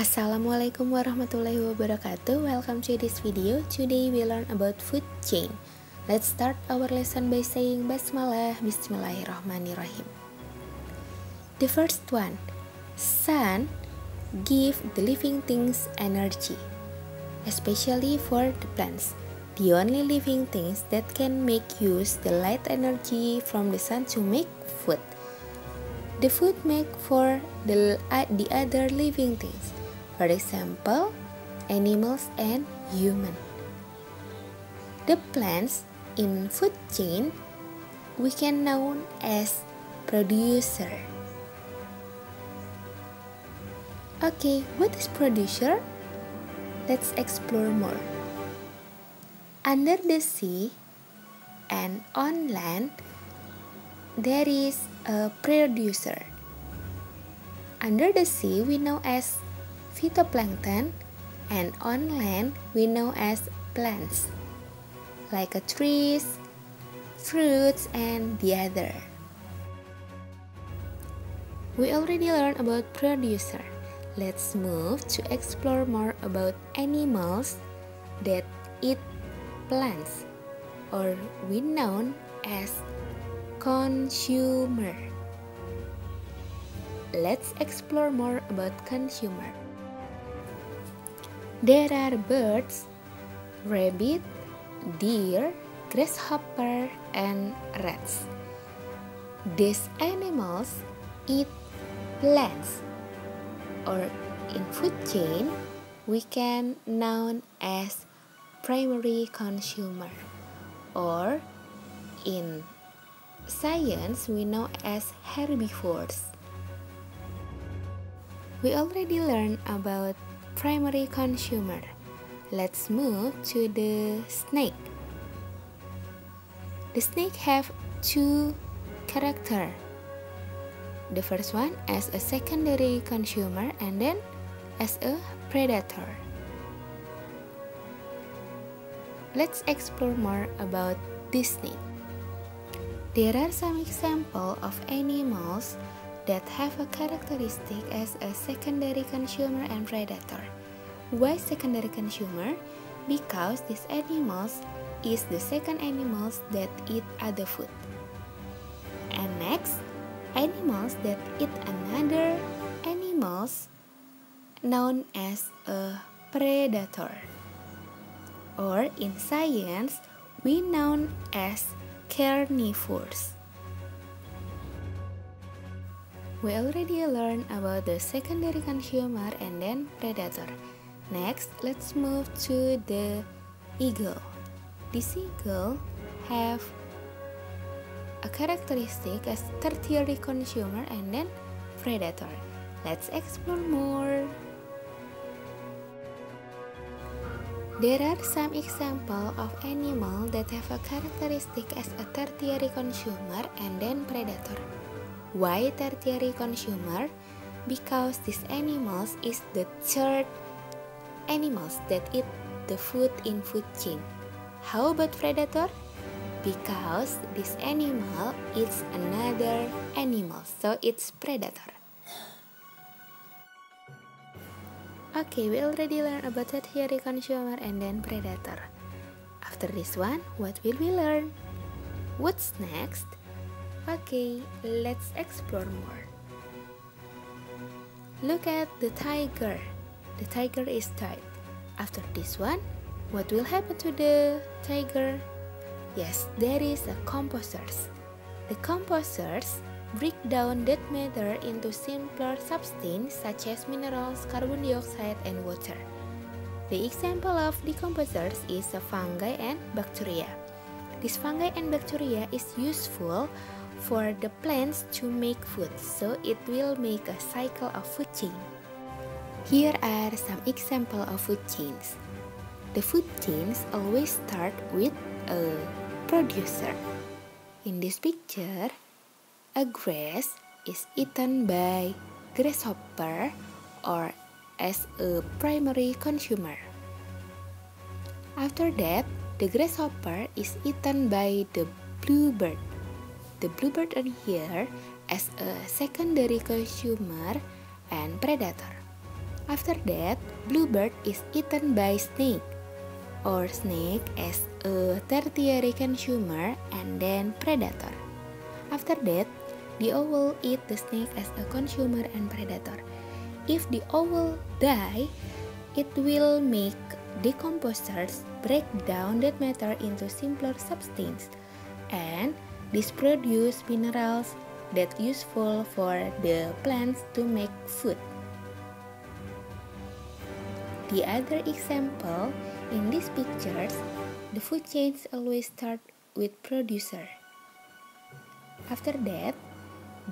Assalamualaikum warahmatullahi wabarakatuh. Welcome to this video. Today we learn about food chain. Let's start our lesson by saying Basmalah. Bismillahirrahmanirrahim. The first one, sun give the living things energy, especially for the plants. The only living things that can make use the light energy from the sun to make food. The food make for the other living things. For example, animals and human. The plants in food chain we can known as producer. Okay, what is producer? Let's explore more. Under the sea and on land, there is a producer. Under the sea we know as phytoplankton, and on land we know as plants, like trees, fruits, and the other. We already learned about producer. Let's move to explore more about animals that eat plants, or we known as consumer. Let's explore more about consumer. There are birds, rabbit, deer, grasshopper, and rats. These animals eat plants, or in food chain we can known as primary consumer, or in science we know as herbivores. We already learned about primary consumer. Let's move to the snake. The snake have two characters. The first one as a secondary consumer and then as a predator. Let's explore more about this snake. There are some examples of animals that have a characteristic as a secondary consumer and predator. Why secondary consumer? Because these animals is the second animals that eat other food. And next, animals that eat another animals known as a predator. Or in science, we known as carnivores. We already learned about the secondary consumer and then predator. Next, let's move to the eagle. This eagle have a characteristic as tertiary consumer and then predator. Let's explore more. There are some examples of animals that have a characteristic as a tertiary consumer and then predator. Why tertiary consumer? Because these animals is the third animals that eat the food in food chain. How about predator? Because this animal eats another animal, so it's predator. Okay, we already learned about tertiary consumer and then predator. After this one, what will we learn? What's next? Okay, let's explore more. Look at the tiger. The tiger is tied. After this one, what will happen to the tiger? Yes, there is a composers. The composers break down dead matter into simpler substances such as minerals, carbon dioxide, and water. The example of decomposers is a fungi and bacteria. This fungi and bacteria is useful for the plants to make food, so it will make a cycle of food chain. Here are some examples of food chains. The food chains always start with a producer. In this picture, a grass is eaten by grasshopper or as a primary consumer. After that, the grasshopper is eaten by the bluebird. The bluebird are here as a secondary consumer and predator. After that, bluebird is eaten by snake or snake as a tertiary consumer and then predator. After that, the owl eat the snake as a consumer and predator. If the owl die, it will make decomposers break down that matter into simpler substance, and this produce minerals that useful for the plants to make food. The other example in these pictures, the food chains always start with producer. After that,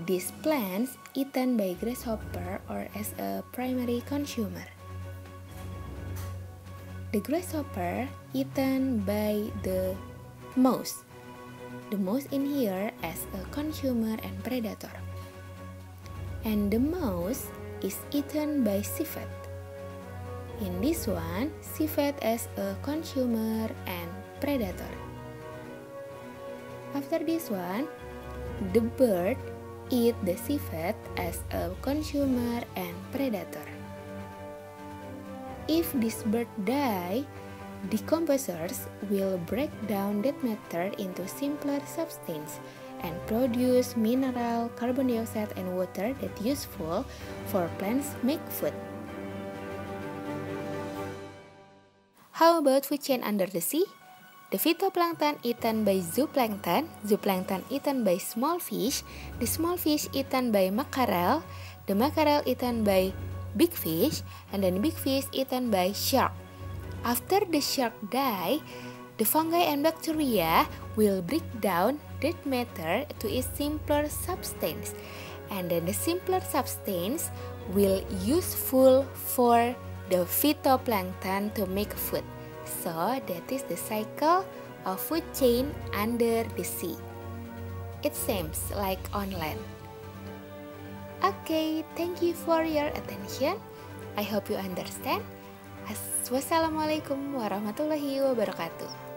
these plants eaten by grasshopper or as a primary consumer. The grasshopper eaten by the mouse. The mouse in here as a consumer and predator. And the mouse is eaten by civet. In this one, civet as a consumer and predator. After this one, the bird eat the civet as a consumer and predator. If this bird die, decomposers will break down that matter into simpler substance and produce mineral, carbon dioxide, and water that useful for plants make food. How about food chain under the sea? The phytoplankton eaten by zooplankton, zooplankton eaten by small fish, the small fish eaten by mackerel, the mackerel eaten by big fish, and then big fish eaten by shark. After the shark die, the fungi and bacteria will break down that matter to a simpler substance, and then the simpler substance will useful for the phytoplankton to make food. So that is the cycle of food chain under the sea. It seems like on land. Okay, thank you for your attention. I hope you understand. Wassalamualaikum warahmatullahi wabarakatuh.